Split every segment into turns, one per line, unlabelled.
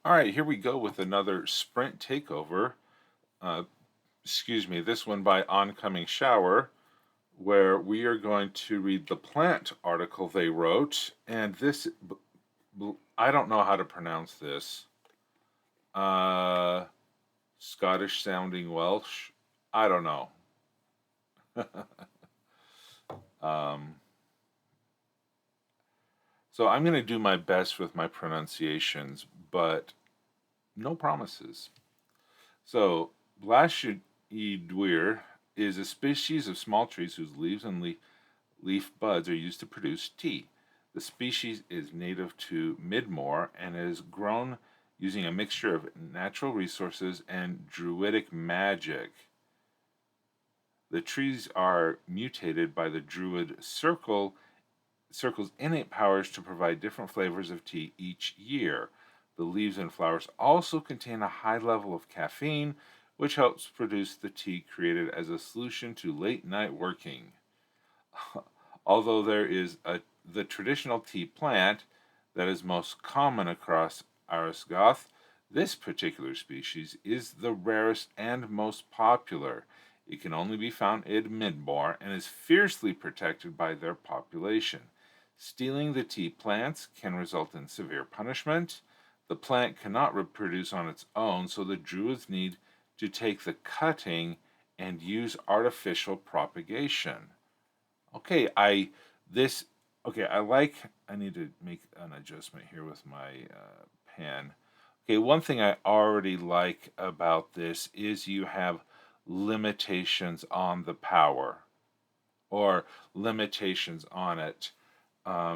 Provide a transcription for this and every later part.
All right, here we go with another sprint takeover. Uh, this one by Oncoming Shower, where we are going to read the plant article they wrote. And I don't know how to pronounce this. Uh, Scottish sounding Welsh. I don't know. um, so I'm going to do my best with my pronunciations, but no promises. So, Blawwch is a species of small trees whose leaves and leaf buds are used to produce tea. The species is native to Midmore and is grown using a mixture of natural resources and druidic magic. The trees are mutated by the circle's innate powers to provide different flavors of tea each year. The leaves and flowers also contain a high level of caffeine, which helps produce the tea created as a solution to late night working. Although the traditional tea plant that is most common across Arasgoth, this particular species is the rarest and most popular. It can only be found in Midmore and is fiercely protected by their population. Stealing the tea plants can result in severe punishment. The plant cannot reproduce on its own, so the druids need to take the cutting and use artificial propagation. Okay, I this okay. I need to make an adjustment here with my pen. Okay, one thing I already like about this is you have limitations on the power or limitations on it.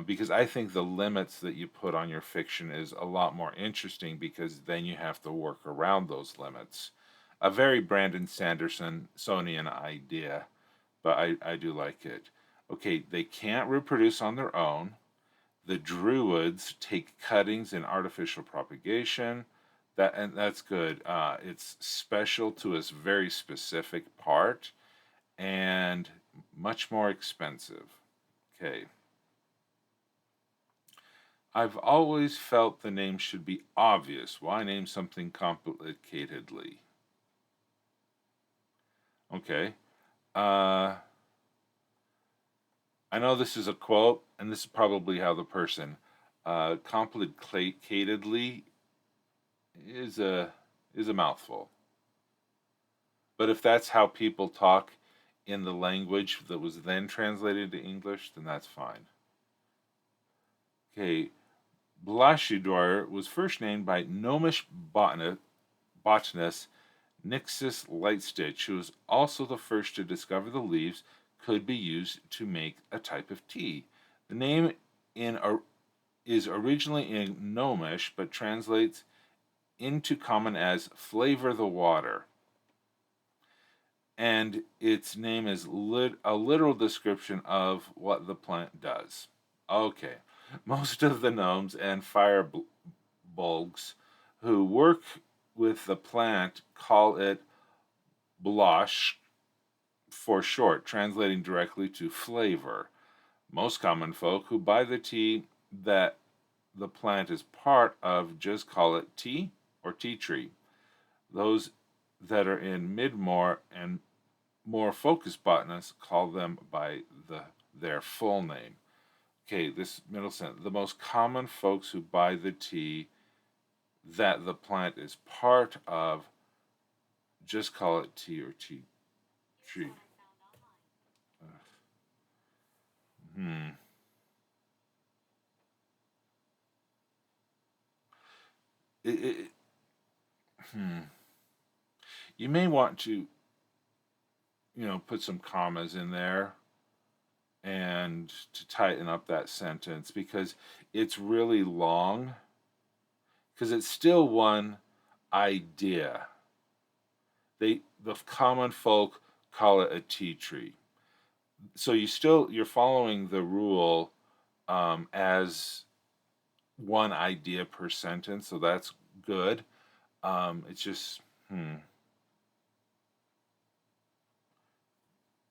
Because I think the limits that you put on your fiction is a lot more interesting because then you have to work around those limits. A very Brandon Sandersonian idea, but I do like it. Okay, they can't reproduce on their own. The druids take cuttings and artificial propagation. That's good. It's special to a very specific part and much more expensive. Okay. I've always felt the name should be obvious. Why name something complicatedly? Okay. Uh, I know this is a quote, and this is probably how the person complicatedly is a mouthful. But if that's how people talk in the language that was then translated to English, then that's fine. Okay, Blawwch was first named by gnomish botanist Nixus Lightstitch, who was also the first to discover the leaves could be used to make a type of tea. The name in is originally in Gnomish, but translates into common as flavor the water. And its name is a literal description of what the plant does. Okay, most of the gnomes and bulgs who work with the plant call it Blawwch for short, translating directly to flavor. Most common folk who buy the tea that the plant is part of just call it tea or tea tree. Those that are in Midmore and more focused botanists call them by their full name. Okay, this middle sentence. The most common folks who buy the tea that the plant is part of just call it tea or tea tree. Hmm. It, hmm. You may want to, put some commas in there and to tighten up that sentence because it's really long because it's still one idea. The common folk call it a tea tree. So you're following the rule as one idea per sentence, so that's good. It's just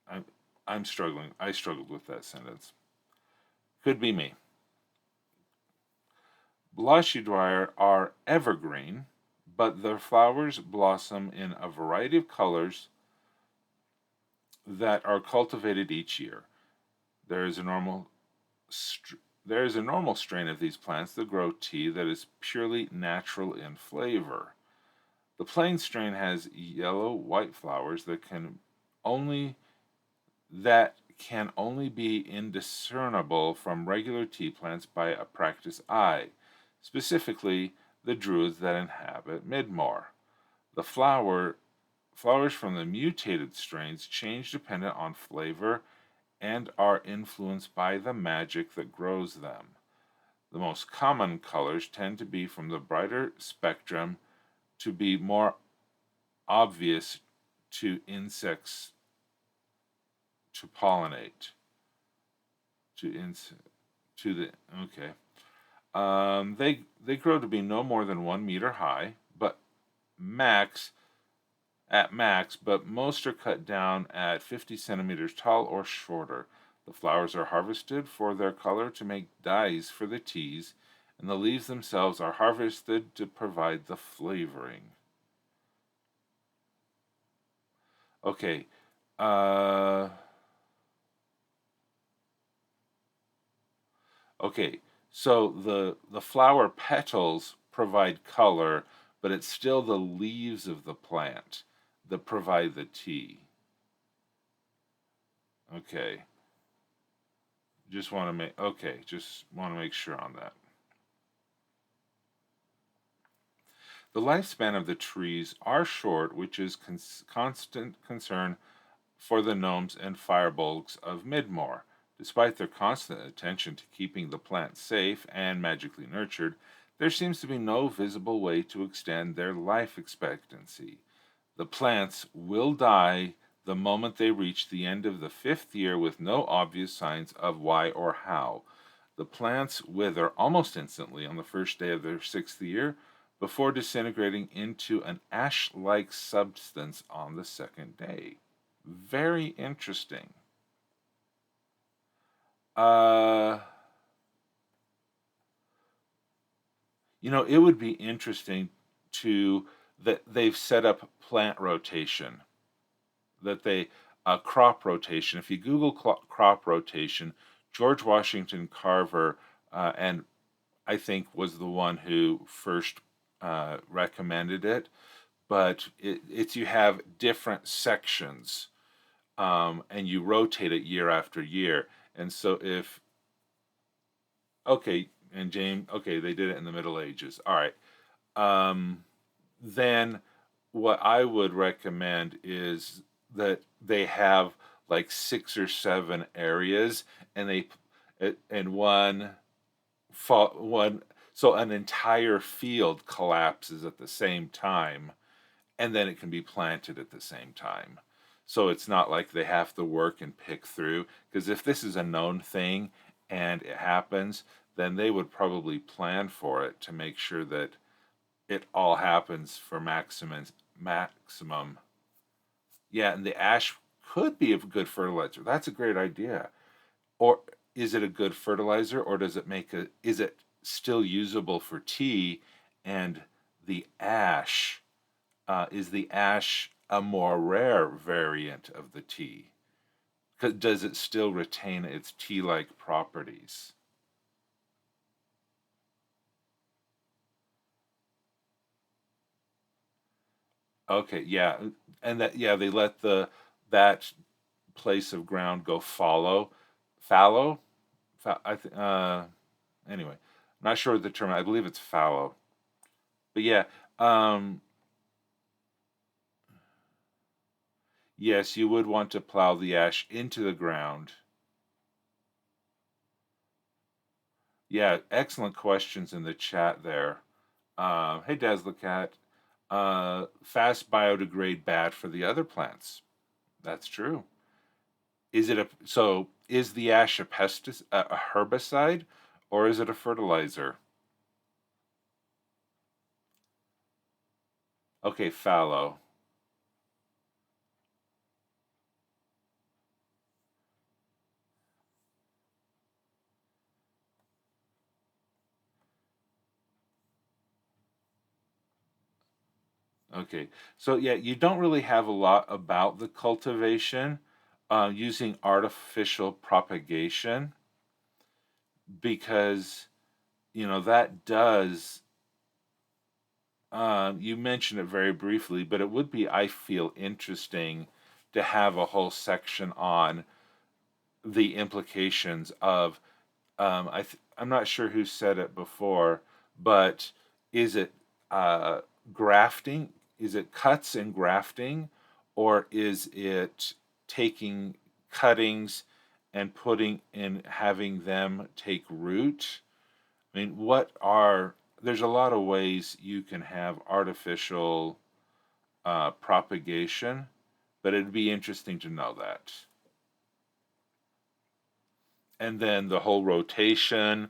I'm I'm struggling. I struggled with that sentence. Could be me. Blawwch are evergreen, but their flowers blossom in a variety of colors that are cultivated each year. There is a normal there is a normal strain of these plants that grow tea that is purely natural in flavor. The plain strain has yellow-white flowers only that can only be indiscernible from regular tea plants by a practiced eye, specifically the druids that inhabit Midmore. The flowers from the mutated strains change dependent on flavor and are influenced by the magic that grows them. The most common colors tend to be from the brighter spectrum to be more obvious to insects to pollinate. To the okay. They grow to be no more than 1 meter high, but max max, but most are cut down at 50 centimeters tall or shorter. The flowers are harvested for their color to make dyes for the teas, and the leaves themselves are harvested to provide the flavoring. Okay. Uh, okay. So the flower petals provide color, but it's still the leaves of the plant that provide the tea. Okay. Just want to make sure on that. The lifespan of the trees are short, which is constant concern for the gnomes and firebolgs of Midmore. Despite their constant attention to keeping the plants safe and magically nurtured, there seems to be no visible way to extend their life expectancy. The plants will die the moment they reach the end of the 5th year with no obvious signs of why or how. The plants wither almost instantly on the first day of their 6th year before disintegrating into an ash-like substance on the 2nd day. Very interesting. It would be interesting that they've set up plant rotation, that they crop rotation. If you Google crop rotation, George Washington Carver, and I think was the one who first recommended it. But it's you have different sections, and you rotate it year after year. And so and James, they did it in the Middle Ages. All right. Then what I would recommend is that they have like 6 or 7 areas, and one so an entire field collapses at the same time, and then it can be planted at the same time. So it's not like they have to work and pick through, because if this is a known thing and it happens, then they would probably plan for it to make sure that it all happens for maximum. Yeah, and the ash could be a good fertilizer. That's a great idea. Or is it a good fertilizer, or is it still usable for tea? And the ash is the ash a more rare variant of the tea? Does it still retain its tea-like properties? Okay, yeah, and they let that place of ground go fallow. Anyway, I'm not sure of the term. I believe it's fallow. But yeah, um, yes, you would want to plow the ash into the ground. Yeah, excellent questions in the chat there. Hey, Dazzlecat. Fast biodegrade bad for the other plants. That's true. Is the ash a herbicide, or is it a fertilizer? Okay, fallow. Okay, so yeah, you don't really have a lot about the cultivation using artificial propagation because that does. You mentioned it very briefly, but it would be, I feel, interesting to have a whole section on the implications of. I'm not sure who said it before, but is it uh, grafting? Is it cuts and grafting, or is it taking cuttings and putting and having them take root? I mean, there's a lot of ways you can have artificial propagation, but it'd be interesting to know that. And then the whole rotation,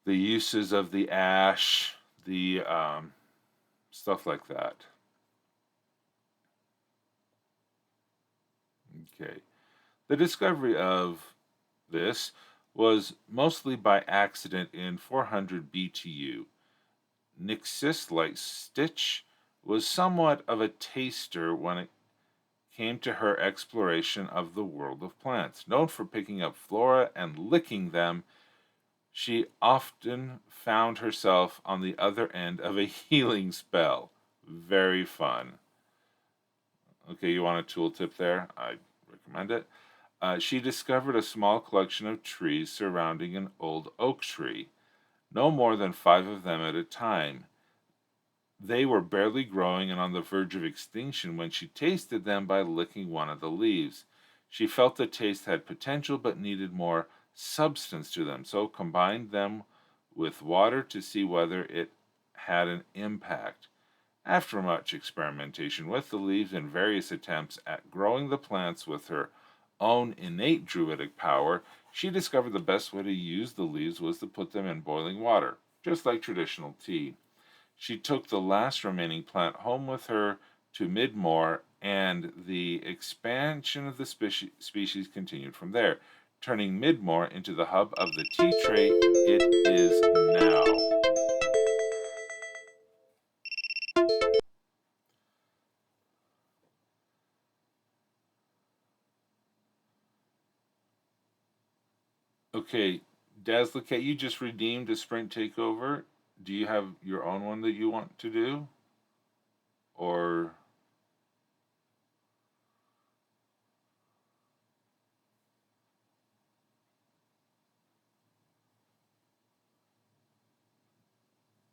the uses of the ash, the stuff like that. Okay. The discovery of this was mostly by accident in 400 BTU. Nixis, like Stitch, was somewhat of a taster when it came to her exploration of the world of plants. Known for picking up flora and licking them, she often found herself on the other end of a healing spell. Very fun. Okay, you want a tool tip there? I recommend it. She discovered a small collection of trees surrounding an old oak tree, no more than 5 of them at a time. They were barely growing and on the verge of extinction when she tasted them by licking one of the leaves. She felt the taste had potential but needed more substance to them, so combined them with water to see whether it had an impact. After much experimentation with the leaves and various attempts at growing the plants with her own innate druidic power, she discovered the best way to use the leaves was to put them in boiling water, just like traditional tea. She took the last remaining plant home with her to Midmore, and the expansion of the species continued from there, turning Midmore into the hub of the tea trade it is now. Okay, Dazzlecat, you just redeemed a sprint takeover. Do you have your own one that you want to do? Or,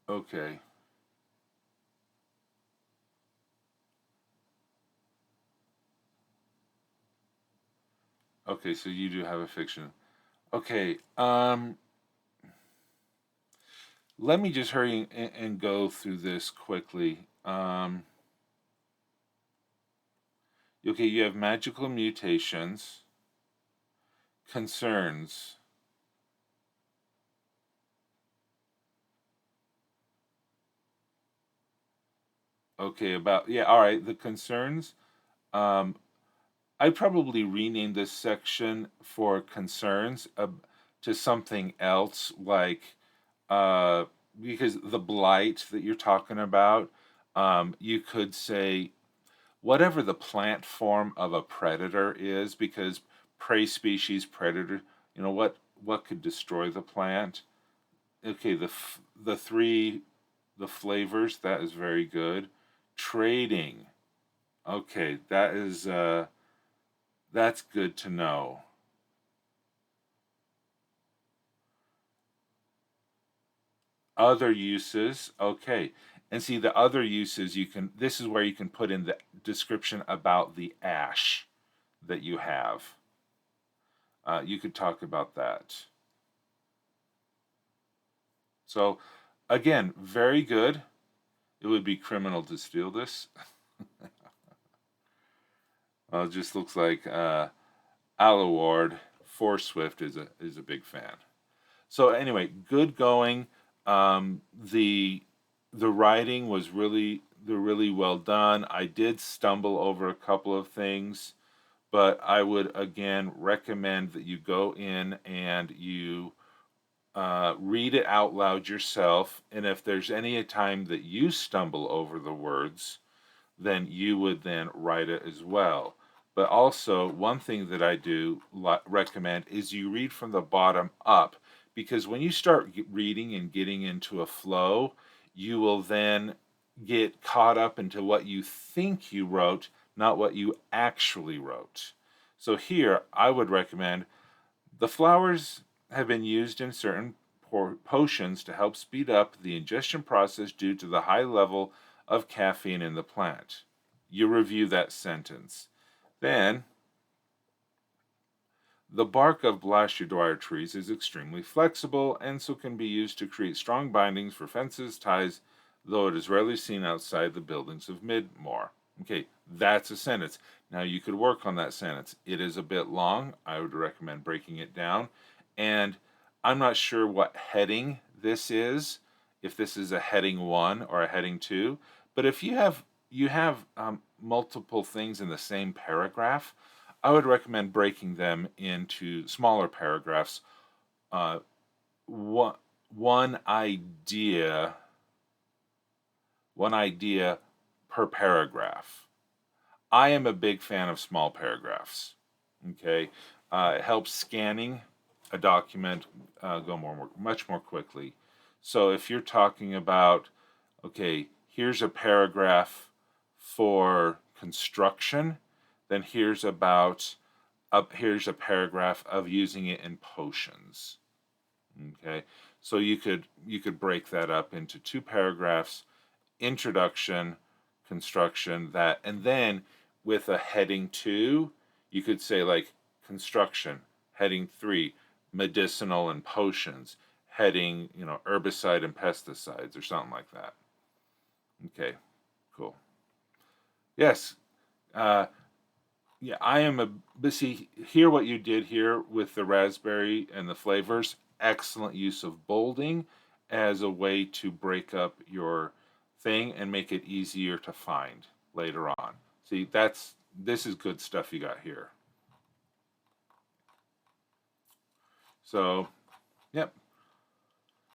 okay. Okay, so you do have a fiction. Okay, let me just hurry and go through this quickly. Okay, you have magical mutations, concerns. Okay, yeah, all right, the concerns. Um, I probably renamed this section for concerns to something else, like uh, because the blight that you're talking about, you could say whatever the plant form of a predator is, because prey species, predator, what could destroy the plant? Okay, the three the flavors, that is very good. Trading. Okay, that's good to know. Other uses. Okay. And see the other uses this is where you can put in the description about the ash that you have. You could talk about that. So again, very good. It would be criminal to steal this. It just looks like Al Award for Swift is a big fan. So anyway, good going. The writing was really well done. I did stumble over a couple of things, but I would again recommend that you go in and you read it out loud yourself, and if there's any time that you stumble over the words, then you would then write it as well. But also, one thing that I do recommend is you read from the bottom up, because when you start reading and getting into a flow, you will then get caught up into what you think you wrote, not what you actually wrote. So here, I would recommend the flowers have been used in certain potions to help speed up the ingestion process due to the high level of caffeine in the plant. You review that sentence. Then, the bark of Blawwch trees is extremely flexible and so can be used to create strong bindings for fences, ties, though it is rarely seen outside the buildings of Midmore. Okay, that's a sentence. Now you could work on that sentence. It is a bit long. I would recommend breaking it down. And I'm not sure what heading this is, if this is a heading 1 or a heading 2. But if you have multiple things in the same paragraph, I would recommend breaking them into smaller paragraphs. One idea per paragraph. I am a big fan of small paragraphs. Okay, it helps scanning a document go much more quickly. So if you're talking about, okay, here's a paragraph for construction, then here's a paragraph of using it in potions. Okay, so you could break that up into 2 paragraphs: introduction, construction, that, and then with a heading 2, you could say like construction, heading 3, medicinal and potions, heading, herbicide and pesticides, or something like that. Okay, cool. Yes, yeah, I am but see, here what you did here with the raspberry and the flavors, excellent use of bolding as a way to break up your thing and make it easier to find later on. See, this is good stuff you got here. So, yep.